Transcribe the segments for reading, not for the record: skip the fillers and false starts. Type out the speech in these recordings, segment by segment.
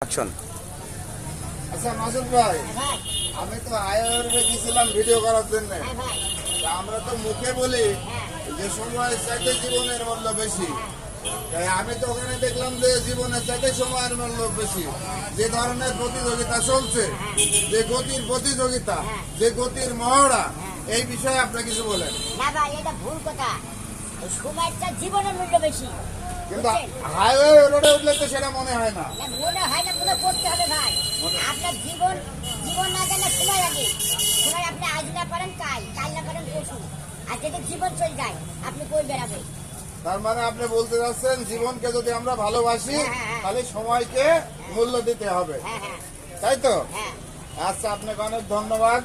Action. আচ্ছা মাসুদ ভাই, আমি তো আয়ারে গেছিলাম ভিডিও করার জন্য। আমরা তো মুখে বলি যে সময়ের চাইতে জীবনের মূল্য বেশি। তাই আমি তো ওখানে দেখলাম যে জীবনের চাইতে সময়ের মূল্য বেশি। যে ধরনের প্রতিযোগিতা চলছে, যে গতির প্রতিযোগিতা, যে গতির মহড়া, এই বিষয়ে আপনি কিছু বলেন। না ভাই, এটা ভুল কথা। সময়ের চেয়ে জীবনের মূল্য বেশি। কিন্তু হাইওয়ে রোডে উঠলে তো সেটা মনে হয় না। মনে হয় না, মনে করতে হবে ভাই। আপনার জীবন না জানা সময় আগে। সময় আপনি আজ না পারেন কাল না পারেন পরশু। আর যদি জীবন চলে যায়, আপনি কই বেড়াবেন? তার মানে আপনি বলতে চাচ্ছেন জীবনকে যদি আমরা ভালোবাসি তাহলে সময়কে মূল্য দিতে হবে, তাই তো? আচ্ছা, আপনাকে অনেক ধন্যবাদ।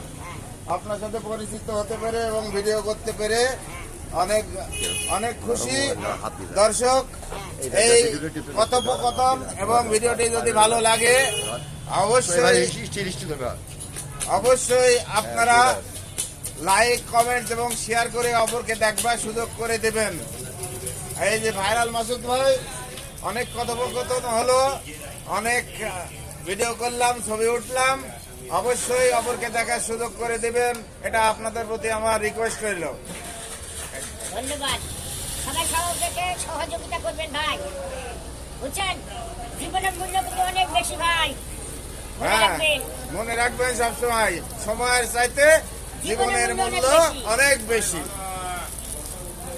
আপনার সাথে পরিচিত হতে পেরে এবং ভিডিও করতে পেরে অনেক অনেক খুশি। দর্শক, এই কথোপকথন এবং ভিডিওটি যদি ভালো লাগে অবশ্যই আপনারা লাইক, কমেন্ট এবং শেয়ার করে অপরকে দেখবার সুযোগ করে দেবেন। এই যে ভাইরাল মাসুদ ভাই, অনেক কথোপকথন হলো, অনেক ভিডিও করলাম, ছবি উঠলাম, অবশ্যই অপরকে দেখার সুযোগ করে দেবেন। এটা আপনাদের প্রতি আমার রিকোয়েস্ট রইল। ধন্যবাদ। সবাই সবাইকে সহযোগিতা করবেন ভাই, বুঝছেন? জীবনের মূল্য কিন্তু অনেক বেশি ভাই। হ্যাঁ, মনে রাখবেন সবসময়, সময়ের চাইতে জীবনের মূল্য অনেক বেশি।